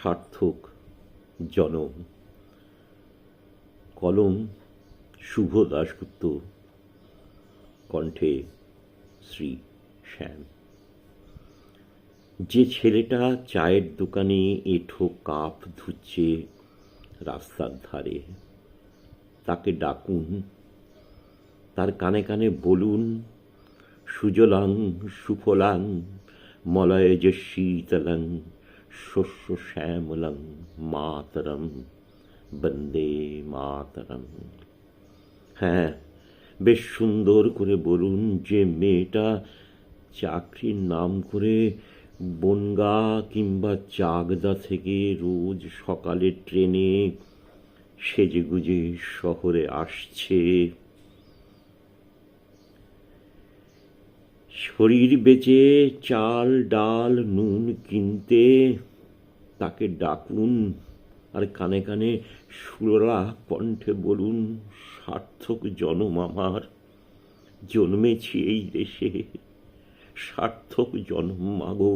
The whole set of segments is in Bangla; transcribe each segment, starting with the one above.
সার্থক জনম। কলম শুভ দাশগুপ্ত, কণ্ঠে শ্রী শ্যাম। যে ছেলেটা চায়ের দোকানে এঁঠো কাপ ধুচ্ছে রাস্তার ধারে, তাকে ডাকুন, তার কানে কানে বলুন, সুজলাং সুফলাং মলয়জ শীতলং শস্য শ্যামলং মাতরম বন্দে মাতরম। হ্যাঁ, বেশ সুন্দর করে বলুন যে মেয়েটা চাকরির নাম করে বনগা কিংবা চাকদা থেকে রোজ সকালে ট্রেনে সেজেগুজে শহরে আসছে, শরীর বেচে চাল ডাল নুন কিনতে, তাকে ডাকুন আর কানে কানে সুরলা কণ্ঠে বলুন, সার্থক জনম আমার, জন্মেছি এই দেশে, সার্থক জনম মাগো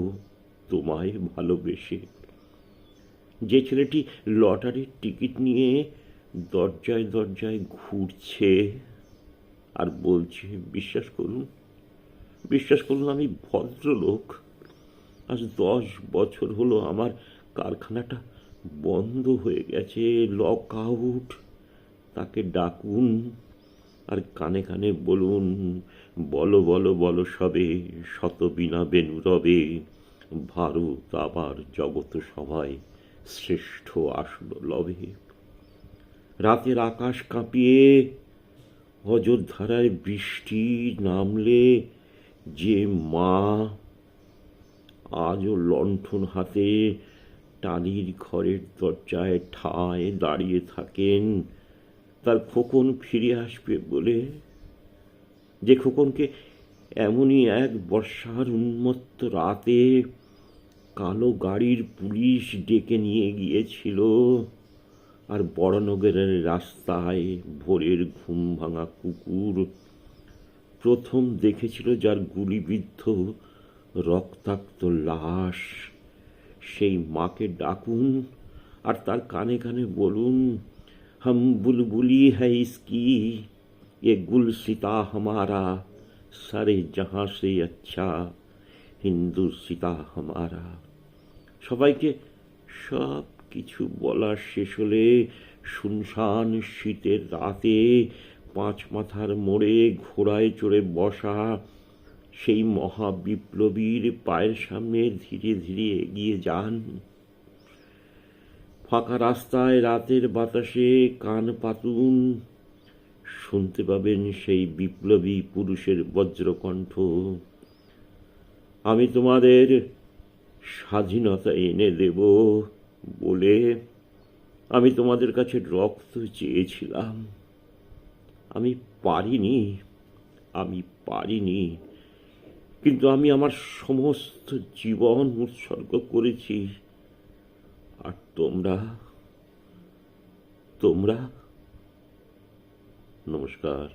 তোমায় ভালোবেসে। যে ছেলেটি লটারির টিকিট নিয়ে দরজায় দরজায় ঘুরছে আর বলছে, বিশ্বাস করুন আমি ভদ্রলোক, আজ 10 বছর হলো আমার কারখানাটা বন্ধ হয়ে গেছে, লক আউট, তাকে ডাকুন আর কানে কানে বলুন, বলো বলো বলো সবে, শত বিনা বেনু রবে, ভারত আবার জগত সভায় শ্রেষ্ঠ আসলো লবে। রাতের আকাশ কাঁপিয়ে অযোধ্যায় বৃষ্টি নামলে যে মা আজও লণ্ঠন হাতে টালির ঘরের দরজায় ঠায় দাঁড়িয়ে থাকেন তার খোকন ফিরে আসবে বলে, যে খোকনকে এমনই এক বর্ষার উন্মত্ত রাতে কালো গাড়ির পুলিশ ডেকে নিয়ে গিয়েছিল আর বড়নগরের রাস্তায় ভোরের ঘুম ভাঙা কুকুর প্রথম দেখেছিল যার গুলিবিদ্ধ রক্তাক্ত লাশ, সেই মাকে ডাকুন আর তার কানে কানে বলুন, हम बुलबुली है इसकी ये गुलसिता हमारा, सारे जहां से अच्छा হিন্দুসিতা হামারা। সবাইকে সব কিছু বলা শেষ হলে শুনশান শীতের রাতে 5 মাথার মোড়ে ঘোড়ায় চড়ে বসা সেই মহাবিপ্লবীর পায়ের সামনে ধীরে ধীরে এগিয়ে যান। ফাঁকা রাস্তায় রাতের বাতাসে কান পাতুন, শুনতে পাবেন সেই বিপ্লবী পুরুষের বজ্রকণ্ঠ, আমি তোমাদের স্বাধীনতা এনে দেব বলে আমি তোমাদের কাছে রক্ত চেয়েছিলাম, আমি পারিনি, কিন্তু আমি আমার সমস্ত জীবন উৎসর্গ করেছি। আর তোমরা নমস্কার।